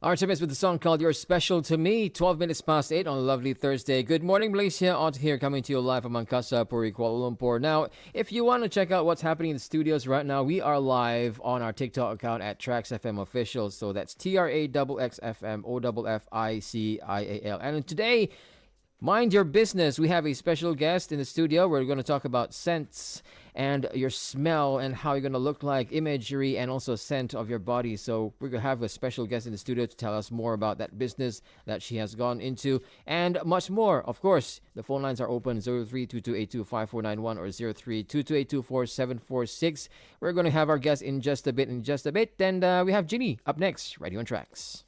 Artemis with the song called You're Special to Me, 12 minutes past 8 on a lovely Thursday. Good morning, Malaysia. Otto here coming to you live from Mangkasa, Puri, Kuala Lumpur. Now, if you want to check out what's happening in the studios right now, we are live on our TikTok account at TRAXXfm Official. So that's TRAXXfm OFFICIAL. And today, mind your business. We have a special guest in the studio. We're going to talk about scents and your smell and how you're going to look like, imagery, and also scent of your body. So we're going to have a special guest in the studio to tell us more about that business that she has gone into and much more. Of course, the phone lines are open 0322825491 or 0322824746. We're going to have our guest in just a bit. And we have Ginny up next, right here on Tracks.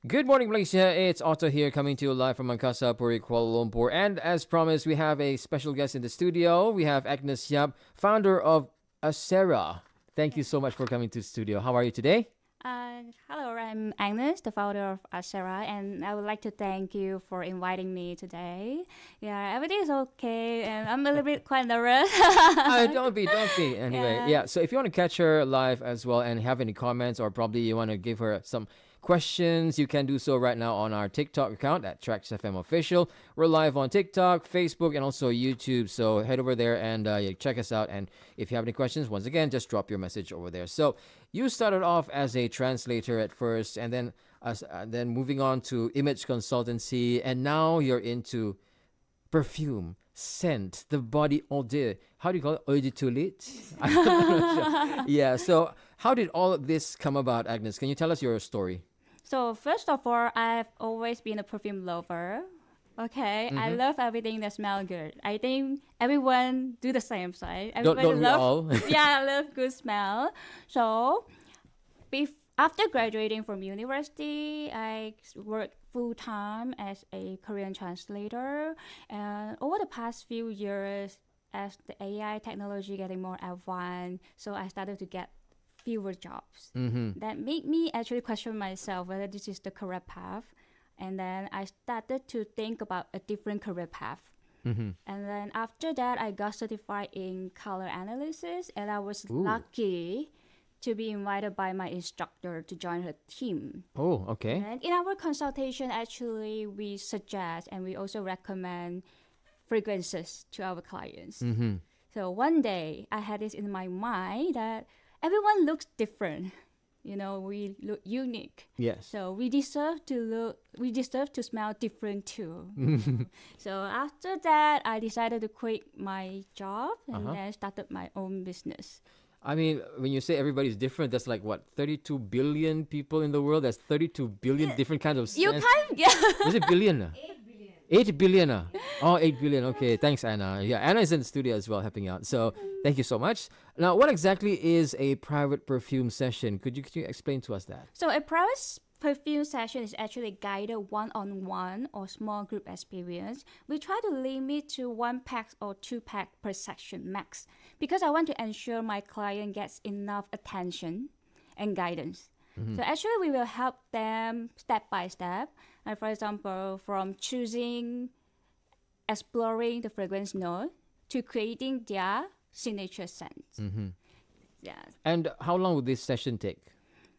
Good morning, Malaysia. It's Otto here coming to you live from Mangkasa, Puri, Kuala Lumpur. And as promised, we have a special guest in the studio. We have Agnes Yap, founder of ASCERA. Thank you so much for coming to the studio. How are you today? Hello, I'm Agnes, the founder of ASCERA, and I would like to thank you for inviting me today. Yeah, everything is okay, and I'm a little bit quite nervous. Don't be. Anyway, yeah. So if you want to catch her live as well and have any comments or probably you want to give her some questions, you can do so right now on our TikTok account at TRAXXfm Official. We're live on TikTok, Facebook, and also YouTube. So head over there and check us out. And if you have any questions, once again, just drop your message over there. So you started off as a translator at first, and then moving on to image consultancy, and now you're into perfume, scent, the body odor. How do you call it? Eau de toilette? I'm not sure. Yeah. So how did all of this come about, Agnes? Can you tell us your story? So first of all, I've always been a perfume lover. Okay, I love everything that smells good. I think everyone do the same, right? Everybody Don't we all? Yeah, I love good smell. So after graduating from university, I worked full time as a Korean translator. And over the past few years, as the AI technology getting more advanced, so I started to get fewer jobs. That made me actually question myself whether this is the correct path. And then I started to think about a different career path. And then after that, I got certified in color analysis, and I was lucky to be invited by my instructor to join her team. Oh, okay. And in our consultation, actually, we suggest and we also recommend fragrances to our clients. Mm-hmm. So one day, I had this in my mind that everyone looks different. You know, we look unique. Yes. So we deserve to smell different too. So after that, I decided to quit my job and then started my own business. I mean, when you say everybody's different, that's like what, 32 billion people in the world? That's 32 billion different kinds of You scents. can't, yeah. Is it billion? 8 billion. Oh, 8 billion. Okay, thanks, Anna. Yeah, Anna is in the studio as well, helping out. So thank you so much. Now, what exactly is a private perfume session? Could you explain to us that? So a private perfume session is actually a guided one-on-one or small group experience. We try to limit to 1 pack or 2 pack per session max because I want to ensure my client gets enough attention and guidance. So actually we will help them step by step. Like for example, from exploring the fragrance note to creating their signature scent. Yeah. And how long would this session take?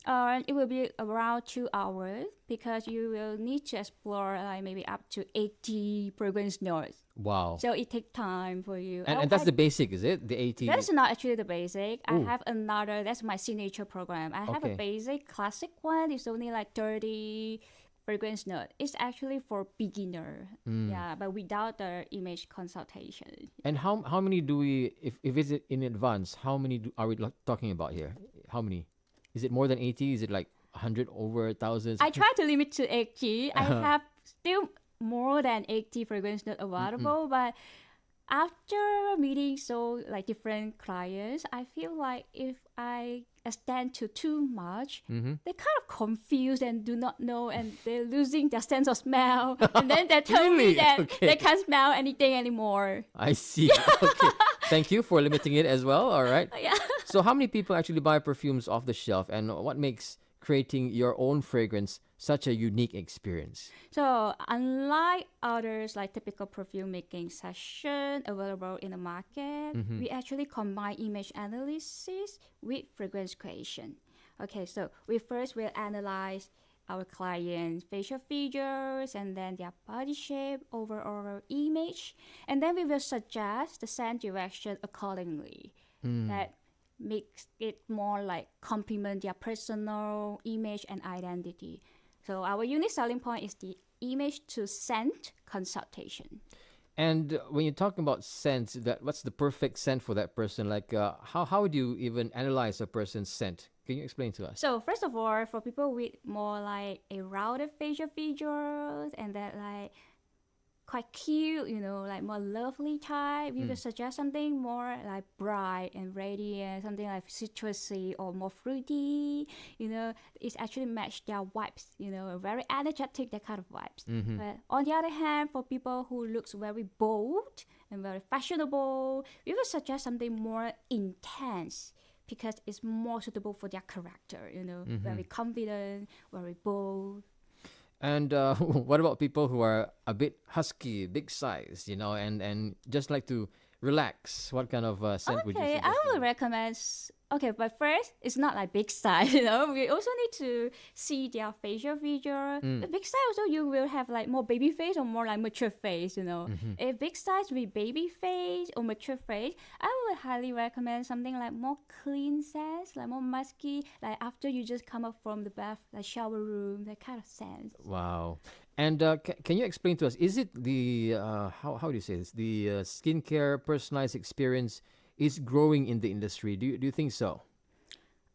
It will be around 2 hours because you will need to explore like maybe up to 80 fragrance notes. Wow. So it takes time for you. And that's the basic, is it? The 80? That's not actually the basic. I Ooh. have another, that's my signature program. I have Okay. a basic classic one. It's only like 30 fragrance note. It's actually for beginner. Yeah, but without the image consultation. And how many do we, if it's in advance, how many are we talking about here? How many? Is it more than 80? Is it like 100, over 1,000? I try to limit to 80. I have still more than 80 fragrance notes available, but after meeting so like different clients, I feel like if I extend to too much, they're kind of confused and do not know, and they're losing their sense of smell. And then they tell Really? me that Okay. they can't smell anything anymore. I see. Okay. Thank you for limiting it as well. All right. Yeah. So how many people actually buy perfumes off the shelf, and what makes creating your own fragrance such a unique experience? So unlike others like typical perfume making session available in the market, we actually combine image analysis with fragrance creation. Okay, so we first will analyze our client's facial features and then their body shape, overall image, and then we will suggest the scent direction accordingly. That makes it more like complement their personal image and identity. So our unique selling point is the image to scent consultation. And when you're talking about scents, what's the perfect scent for that person? Like, how would you even analyze a person's scent? Can you explain to us? So first of all, for people with more like a rounded facial features and that like quite cute, you know, like more lovely type, we will suggest something more like bright and radiant, something like citrusy or more fruity. You know, it's actually match their vibes. You know, very energetic, that kind of vibes. But on the other hand, for people who looks very bold and very fashionable, we will suggest something more intense because it's more suitable for their character. You know, very confident, very bold. And what about people who are a bit husky, big size, you know, and just like to relax? What kind of scent would you Okay, suggest? I would recommend. Okay, but first, it's not like big size. You know, we also need to see their facial feature. The big size also, you will have like more baby face or more like mature face. You know, if big size with baby face or mature face, I would highly recommend something like more clean scents, like more musky, like after you just come up from the bath, like shower room, that kind of scent. Wow. And can you explain to us, is it the, how do you say this, the skincare personalized experience is growing in the industry? Do you think so?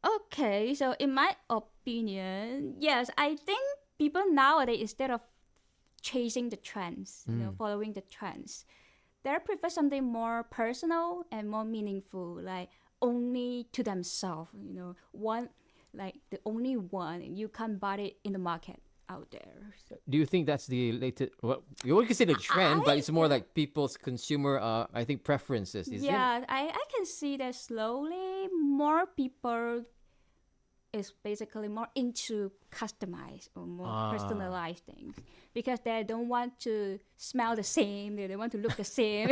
Okay, so in my opinion, yes, I think people nowadays, instead of chasing the trends, you know, following the trends, they prefer something more personal and more meaningful, like only to themselves, you know, one, like the only one. You can't buy it in the market out there. Do you think that's the latest, well, you won't consider trend, but it's more like people's consumer, I think, preferences, is it? Yeah, I can see that slowly more people is basically more into customized or more Ah. personalized things because they don't want to smell the same. They don't want to look the same.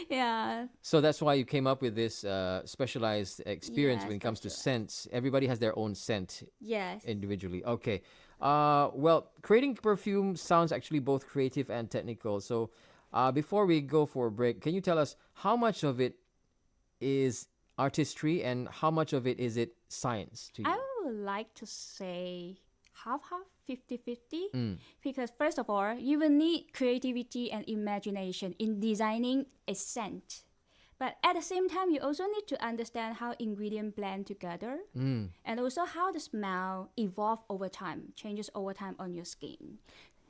Yeah. So that's why you came up with this specialized experience Yeah, when it comes to specialized. scents. Everybody has their own scent Yes. individually. Okay. Well, creating perfume sounds actually both creative and technical. So, before we go for a break, can you tell us how much of it is artistry and how much of it is it science to you? I would like to say half, 50-50. Mm. Because first of all, you will need creativity and imagination in designing a scent. But at the same time, you also need to understand how ingredients blend together Mm. and also how the smell evolve over time, changes over time on your skin.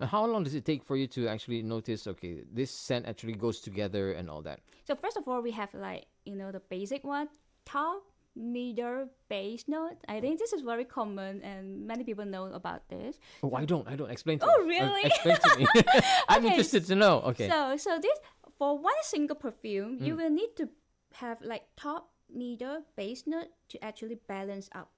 And how long does it take for you to actually notice, okay, this scent actually goes together and all that? So first of all, we have like, the basic one, top, middle, base note. I think this is very common and many people know about this. Oh, I don't. Explain to Oh, me. really? Explain to me. I'm Okay, interested to know. Okay. So this, for one single perfume, you will need to have like top, middle, base note to actually balance out.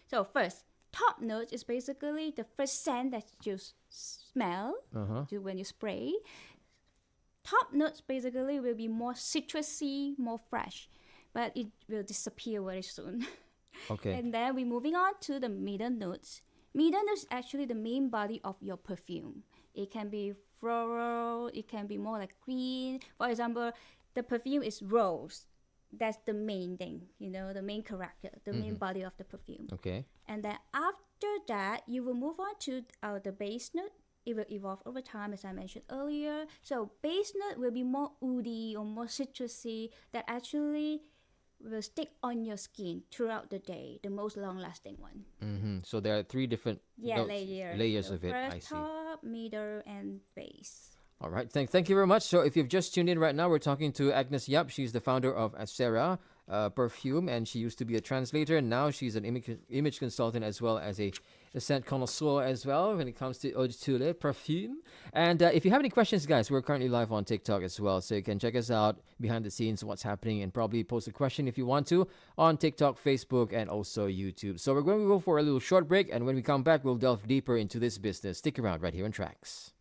So first, top note is basically the first scent that you smell Uh-huh. when you spray. Top notes basically will be more citrusy, more fresh, but it will disappear very soon. Okay. And then we're moving on to the middle notes. Middle notes is actually the main body of your perfume. It can be floral, it can be more like green. For example, the perfume is rose. That's the main thing, the main character, the main body of the perfume. Okay. And then after that, you will move on to the base note. It will evolve over time, as I mentioned earlier. So base note will be more woody or more citrusy that actually will stick on your skin throughout the day, the most long-lasting one. Mm-hmm. So there are three different notes, layers So of it. first, I see. top, middle, and base. All right. Thank you very much. So if you've just tuned in right now, we're talking to Agnes Yap. She's the founder of ASCERA Perfume, and she used to be a translator. And now she's an image consultant as well as a scent connoisseur as well when it comes to eau de toilette perfume. And if you have any questions, guys, we're currently live on TikTok as well. So you can check us out behind the scenes, what's happening, and probably post a question if you want to on TikTok, Facebook, and also YouTube. So we're going to go for a little short break. And when we come back, we'll delve deeper into this business. Stick around right here on Tracks.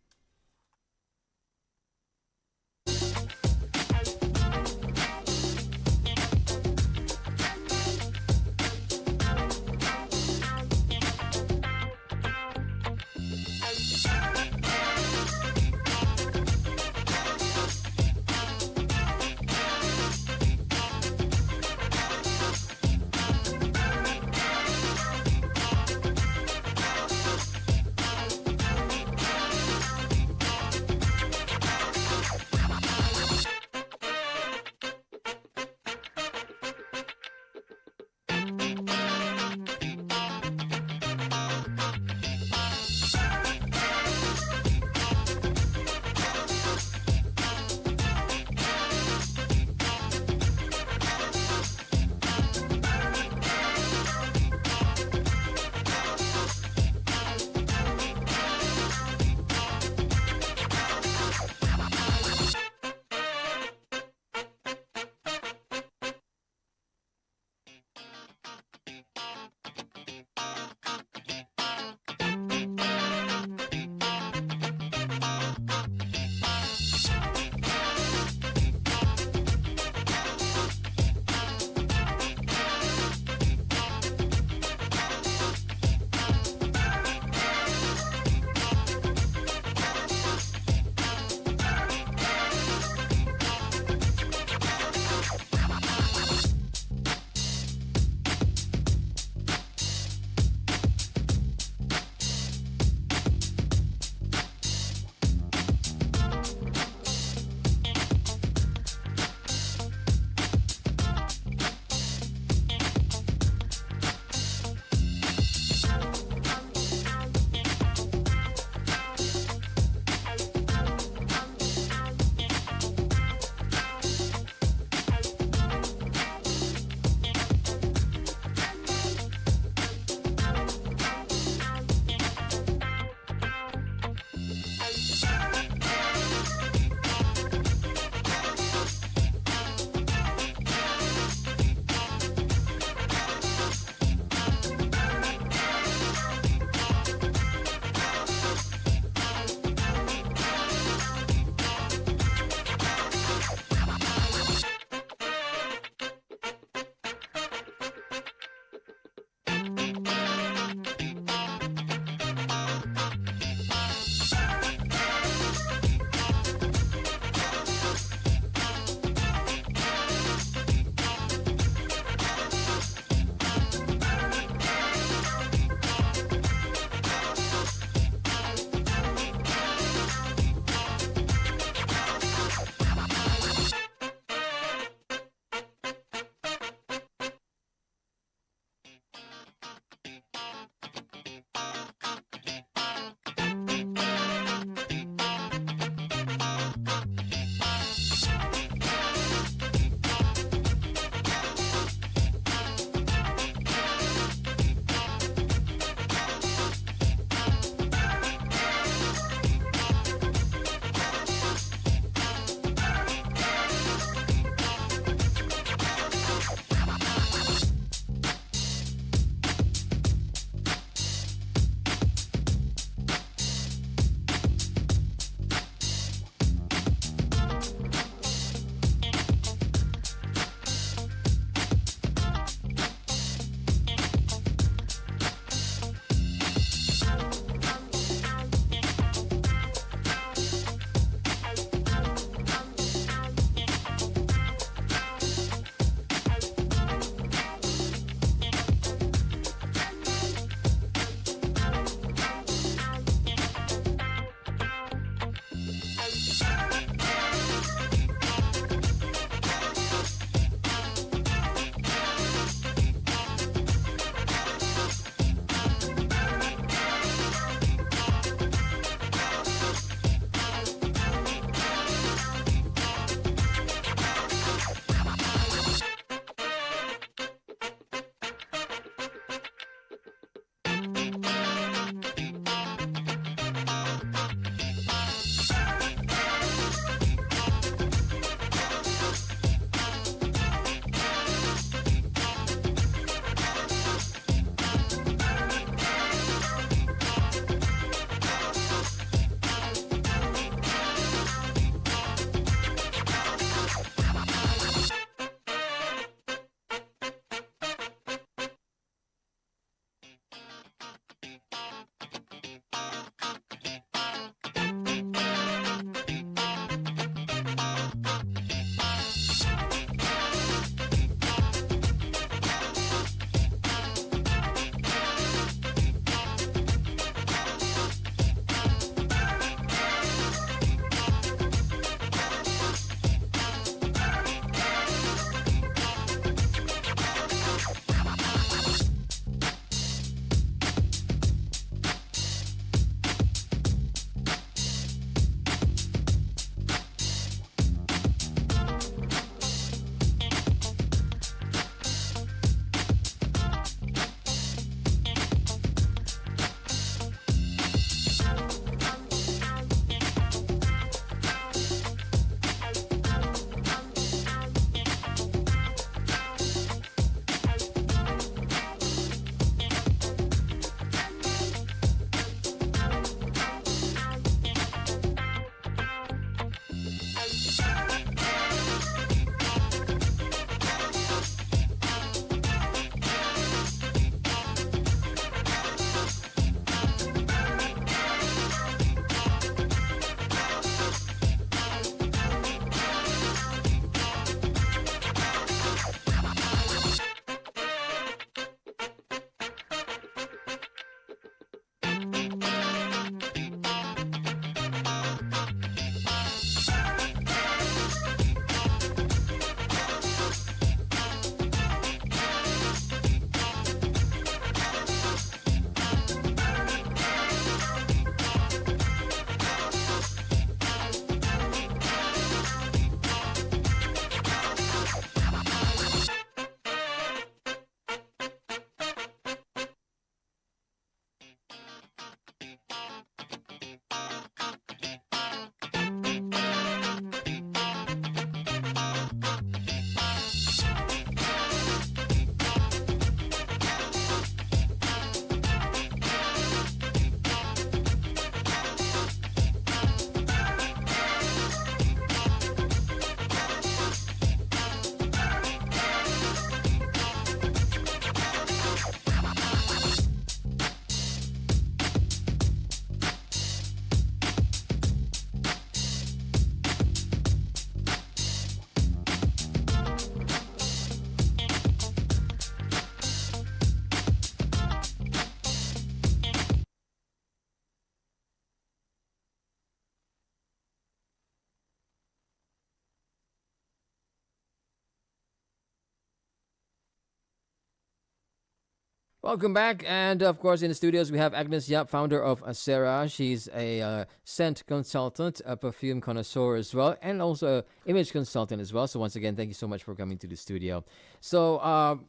Welcome back. And of course, in the studios, we have Agnes Yap, founder of ASCERA. She's a scent consultant, a perfume connoisseur as well, and also an image consultant as well. So, once again, thank you so much for coming to the studio. So,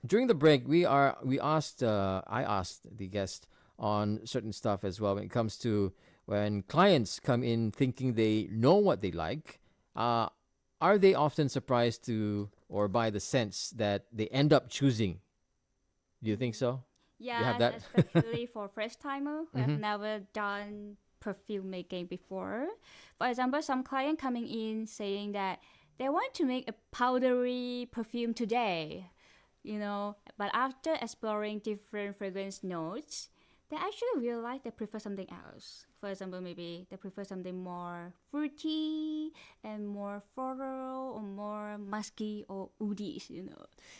during the break, I asked the guest on certain stuff as well when it comes to when clients come in thinking they know what they like. Are they often surprised to or by the scents that they end up choosing? Do you think so? You have Yes, that? especially for first timer who have never done perfume making before. For example, some client coming in saying that they want to make a powdery perfume today, but after exploring different fragrance notes, they actually realize they prefer something else. For example, maybe they prefer something more fruity and more floral or more musky or woody.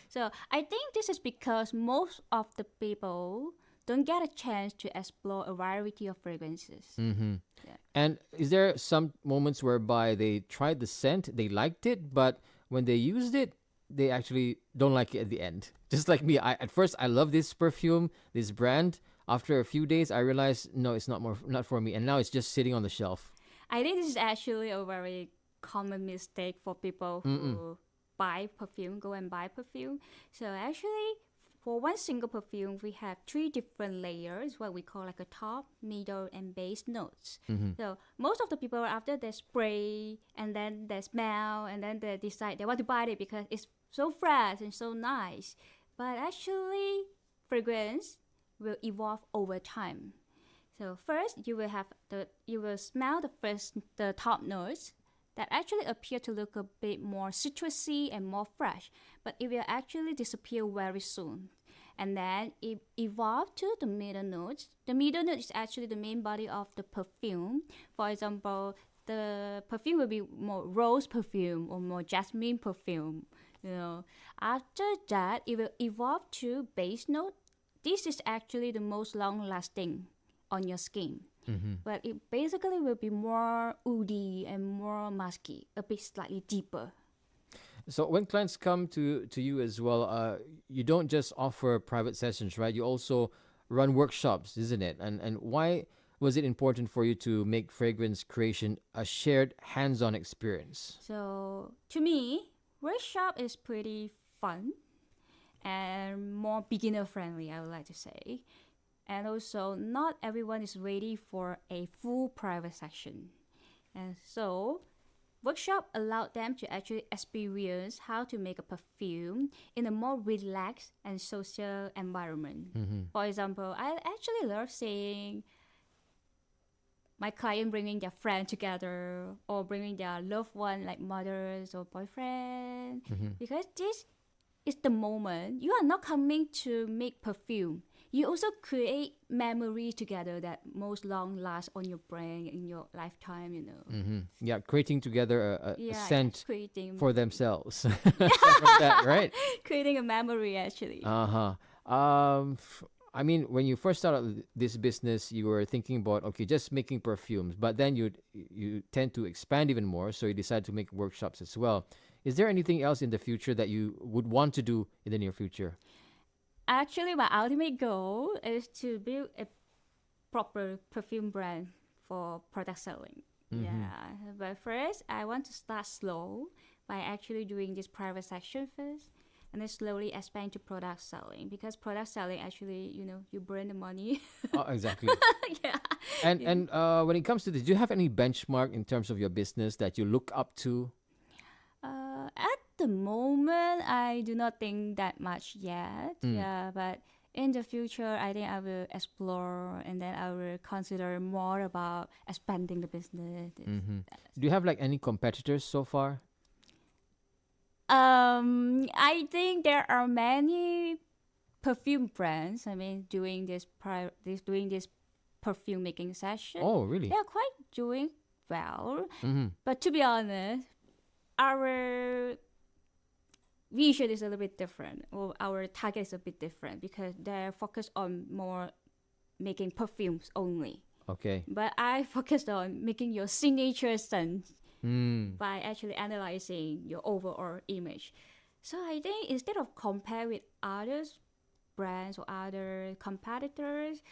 So I think this is because most of the people don't get a chance to explore a variety of fragrances. Mm-hmm. Yeah. And is there some moments whereby they tried the scent, they liked it, but when they used it, they actually don't like it at the end? Just like me, at first I love this perfume, this brand. After a few days, I realized no, it's not for me, and now it's just sitting on the shelf. I think this is actually a very common mistake for people who buy perfume, go and buy perfume. So actually, for one single perfume, we have 3 different layers, what we call like a top, middle, and base notes. So most of the people, after they spray and then they smell and then they decide they want to buy it because it's so fresh and so nice. But actually, fragrance will evolve over time. So first, you will smell the top notes that actually appear to look a bit more citrusy and more fresh, but it will actually disappear very soon. And then it evolves to the middle notes. The middle note is actually the main body of the perfume. For example, the perfume will be more rose perfume or more jasmine perfume. After that, it will evolve to base note. This is actually the most long-lasting on your skin. But it basically will be more woody and more musky, a bit slightly deeper. So when clients come to you as well, you don't just offer private sessions, right? You also run workshops, isn't it? And why was it important for you to make fragrance creation a shared hands-on experience? So to me, workshop is pretty fun and more beginner friendly, I would like to say. And also, not everyone is ready for a full private session. And so, workshop allowed them to actually experience how to make a perfume in a more relaxed and social environment. For example, I actually love seeing my client bringing their friend together or bringing their loved one like mothers or boyfriend, because this is the moment you are not coming to make perfume. You also create memory together that most long last on your brain in your lifetime. Yeah, creating together a scent creating for themselves. From that, right? creating a memory actually. I mean, when you first started this business, you were thinking about, okay, just making perfumes, but then you tend to expand even more, so you decide to make workshops as well. Is there anything else in the future that you would want to do in the near future? Actually, my ultimate goal is to build a proper perfume brand for product selling. Yeah, but first, I want to start slow by actually doing this private section first, and then slowly expand to product selling, because product selling actually, you burn the money. Oh, exactly. Yeah. And when it comes to this, do you have any benchmark in terms of your business that you look up to? At the moment, I do not think that much yet. Yeah, but in the future, I think I will explore and then I will consider more about expanding the business. Do you have like any competitors so far? I think there are many perfume brands. I mean, doing this perfume making session. Oh, really? They are quite doing well. But to be honest, our vision is a little bit different, or our target is a bit different, because they're focused on more making perfumes only. Okay. But I focused on making your signature scent by actually analyzing your overall image. So I think instead of compare with others, brands or other competitors,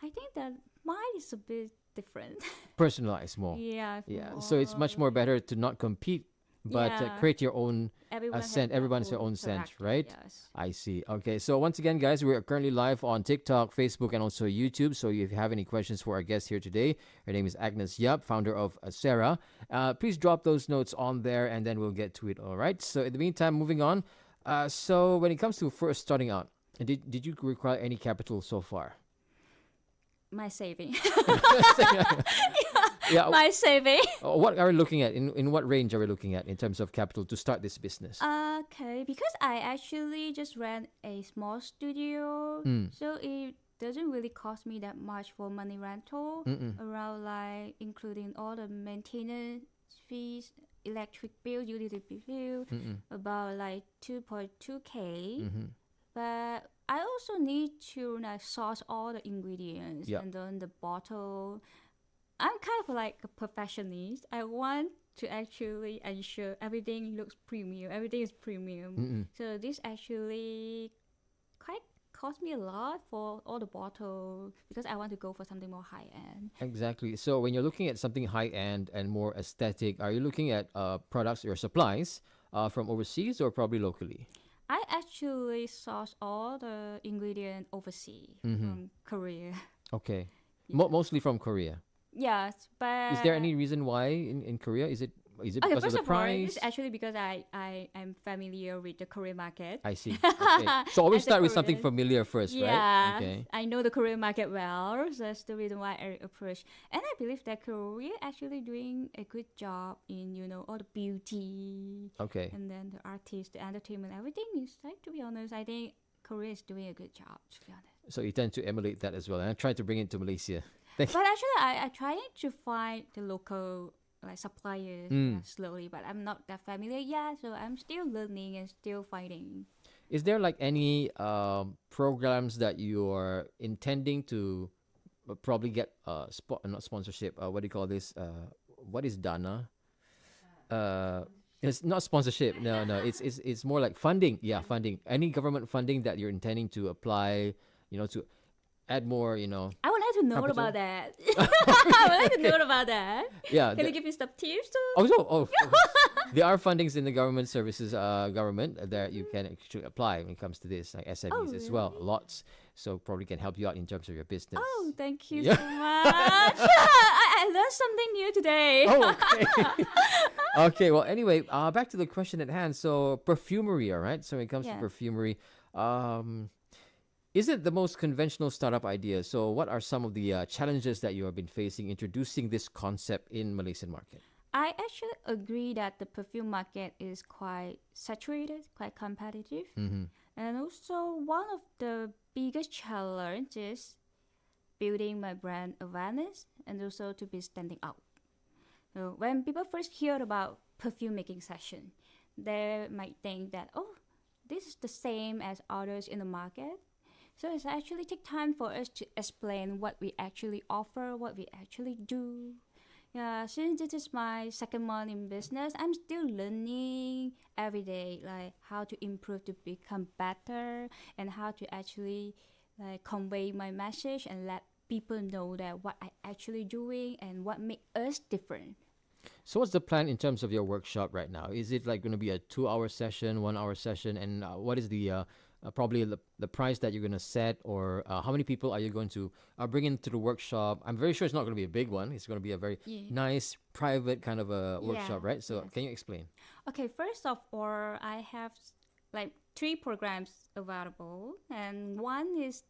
I think that mine is a bit different. Personalized more. Yeah, Yeah. So it's much more better to not compete, but yeah. create your own Everyone has scent. their Everyone has their own scent, character, right? yes. I see. Okay. So once again, guys, we're currently live on TikTok, Facebook, and also YouTube. So if you have any questions for our guest here today, her name is Agnes Yap, founder of ASCERA. Please drop those notes on there, and then we'll get to it. All right. So in the meantime, moving on. So when it comes to first starting out, did you require any capital so far? My saving. Yeah. My saving. What are we looking at? In what range are we looking at in terms of capital to start this business? Okay, because I actually just ran a small studio, so it doesn't really cost me that much for money rental. Around like including all the maintenance fees, electric bill, utility bill, about like 2.2K. But I also need to like source all the ingredients Yep. and then the bottle. I'm kind of like a perfectionist. I want to actually ensure everything looks premium. Everything is premium. So this actually quite cost me a lot for all the bottles because I want to go for something more high end. Exactly. So when you're looking at something high end and more aesthetic, are you looking at products or supplies from overseas or probably locally? I actually source all the ingredients overseas from Korea. Okay. Yeah. Mostly from Korea. Yes, but Is there any reason why in Korea? Is it okay, because of first the of all, price? it's actually because I am familiar with the Korean market. I see. Okay. So always As a start with something Korean. familiar first, right? Yeah, Okay. I know the Korean market well, so that's the reason why I approach. And I believe that Korea actually doing a good job in all the beauty Okay. and then the artists, the entertainment, everything is like, to be honest, I think Korea is doing a good job, to be honest. So you tend to emulate that as well, and I try to bring it to Malaysia. But actually, I trying to find the local like suppliers slowly, but I'm not that familiar yet, so I'm still learning and still finding. Is there like any programs that you're intending to probably get not sponsorship? What do you call this? What is Dana? It's not sponsorship. No, no. It's more like funding. Yeah, funding. Any government funding that you're intending to apply, to add more, I would like to know capital? about that. I would like to know about that. Yeah. Can you give me some tips too? Oh, there are fundings in the government services, government that you can actually apply when it comes to this, like SMEs as well, really? lots. So probably can help you out in terms of your business. Oh, thank you Yeah. so much. I learned something new today. Oh, okay. Okay. Well, anyway, back to the question at hand. So perfumery, all right. So when it comes to Yeah. perfumery, is it the most conventional startup idea? So what are some of the challenges that you have been facing introducing this concept in Malaysian market? I actually agree that the perfume market is quite saturated, quite competitive. And also one of the biggest challenges building my brand awareness and also to be standing out. So when people first hear about perfume making session, they might think that, oh, this is the same as others in the market. So it's actually take time for us to explain what we actually offer, what we actually do. Yeah, since this is my second month in business, I'm still learning every day, like how to improve to become better and how to actually like convey my message and let people know that what I actually doing and what make us different. So what's the plan in terms of your workshop right now? Is it like going to be a 2-hour session, 1-hour session, and what is the probably the price that you're going to set, or how many people are you going to bring into the workshop? I'm very sure it's not going to be a big one. It's going to be a very Yeah. nice, private kind of a workshop, Yeah, right? So yes. can you explain? Okay, first of all, I have like 3 programs available, and one is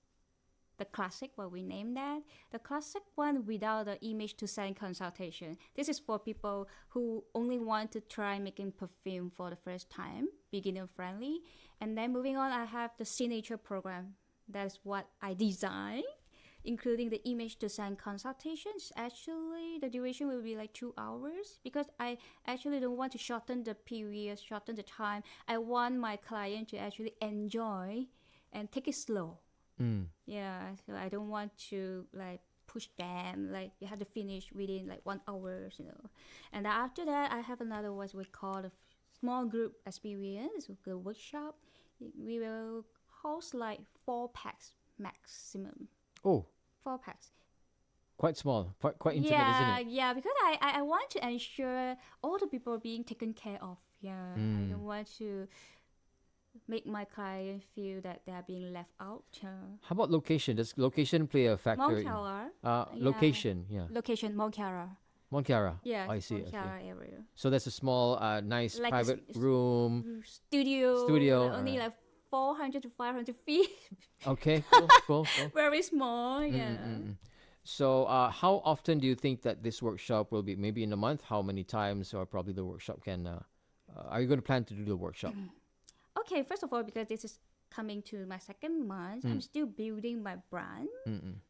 the classic, what we name that. The classic one without the image to scent consultation. This is for people who only want to try making perfume for the first time, beginner friendly. And then moving on, I have the signature program. That's what I designed, including the image to scent consultations. Actually, the duration will be like 2 hours because I actually don't want to shorten the period, shorten the time. I want my client to actually enjoy and take it slow. Yeah, so I don't want to like push them like you have to finish within like 1 hour, And then after that, I have another what we call a small group experience, the workshop. We will holds like 4 packs maximum. Oh, 4 packs. quite small, quite intimate, isn't it? Yeah, because I want to ensure all the people are being taken care of. Yeah, I don't want to make my client feel that they are being left out. How about location? Does location play a factor? Monkara. Location, yeah. Location, Monkara. Monkara. Yeah, I see. Monkara area. So that's a small, nice Like private room. Studio. Only alright. like 400 to 500 feet. Okay, cool. Very small. Yeah. So, how often do you think that this workshop will be? Maybe in a month? How many times, or probably the workshop can? Are you going to plan to do the workshop? Okay, first of all, because this is coming to my second month, I'm still building my brand.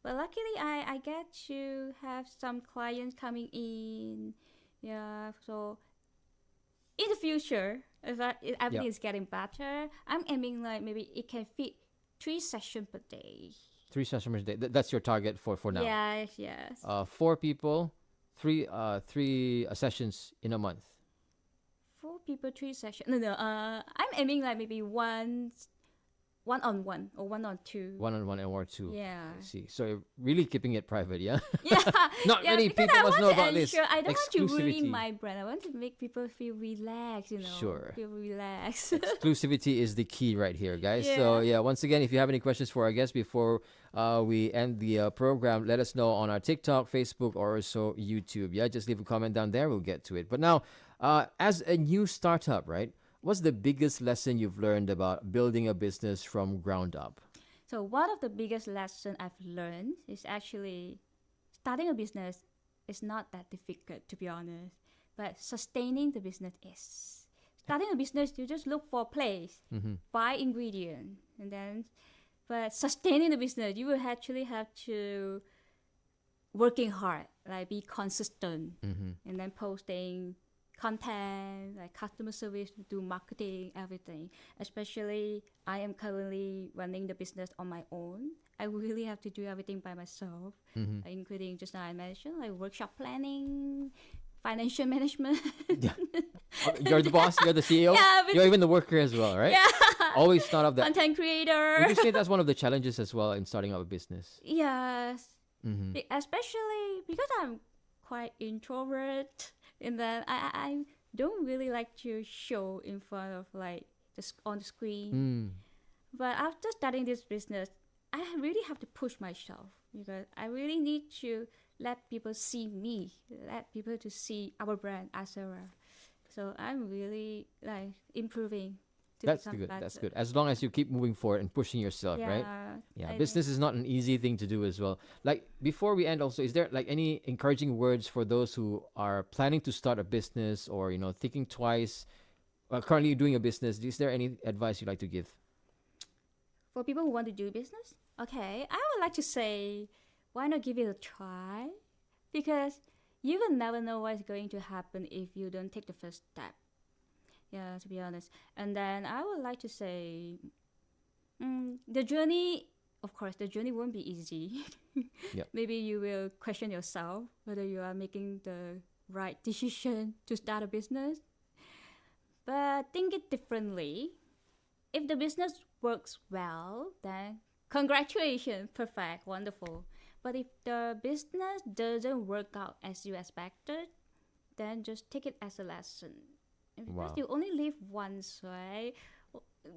But luckily, I get to have some clients coming in. Yeah, so in the future, if everything is getting better, I'm aiming like maybe it can fit 3 sessions per day. 3 sessions a day. That's your target for now. Yes. 4 people, 3 sessions in a month. 4 people, 3 sessions. No. I'm aiming like maybe one-on-one or 1-on-2. 1-on-1 or 2. Yeah. I see. So you're really keeping it private, yeah? Yeah. Not many because people I must want know to about this. ensure I don't want to ruin Exclusivity. my brand. I want to make people feel relaxed, Sure. Feel relaxed. Exclusivity is the key right here, guys. So yeah, once again, if you have any questions for our guests before we end the program, let us know on our TikTok, Facebook, or also YouTube. Yeah, just leave a comment down there. We'll get to it. But now, as a new startup, right? What's the biggest lesson you've learned about building a business from ground up? So one of the biggest lessons I've learned is actually starting a business is not that difficult, to be honest. But sustaining the business is. Starting a business, you just look for a place, buy ingredient, and then. But sustaining the business, you will actually have to working hard, like be consistent, and then posting content, like customer service, do marketing, everything. Especially, I am currently running the business on my own. I really have to do everything by myself, including just now I mentioned, like workshop planning, financial management. You're the boss, you're the CEO, you're even the worker as well, right? Yeah. Always thought of that. Content creator. Would you say that's one of the challenges as well in starting up a business? Yes. Especially because I'm quite introvert, and then I don't really like to show in front of like just on the screen. But after starting this business, I really have to push myself because I really need to let people see me, let people to see our brand ASCERA. So I'm really like improving. That's good. That's good. As long as you keep moving forward and pushing yourself, right? Yeah. Business is not an easy thing to do as well. Like before we end, also, is there like any encouraging words for those who are planning to start a business or thinking twice, currently doing a business? Is there any advice you'd like to give? For people who want to do business, okay, I would like to say, why not give it a try? Because you will never know what's going to happen if you don't take the first step. Yeah, to be honest. And then I would like to say, the journey, of course, the journey won't be easy. Maybe you will question yourself whether you are making the right decision to start a business. But think it differently. If the business works well, then congratulations, perfect, wonderful. But if the business doesn't work out as you expected, then just take it as a lesson. Because you only live once, right?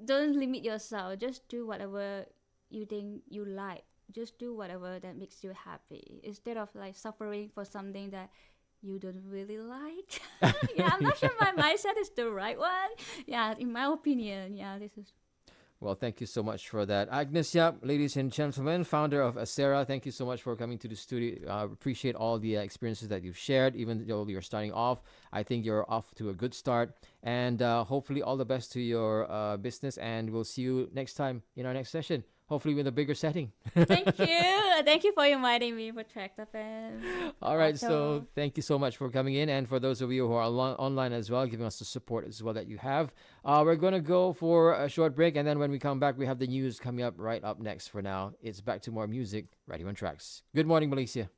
Don't limit yourself. Just do whatever you think you like. Just do whatever that makes you happy. Instead of like suffering for something that you don't really like. I'm not sure my mindset is the right one. Yeah, in my opinion, this is. Well, thank you so much for that. Agnes Yap, ladies and gentlemen, founder of ASCERA, thank you so much for coming to the studio. Appreciate all the experiences that you've shared, even though you're starting off. I think you're off to a good start. And hopefully all the best to your business. And we'll see you next time in our next session, hopefully with a bigger setting. Thank you. Thank you for inviting me for TRAXXfm. All right, so thank you so much for coming in. And for those of you who are online as well, giving us the support as well that you have. We're going to go for a short break. And then when we come back, we have the news coming up right up next. For now, it's back to more music right here on TRAXX. Good morning, Malaysia.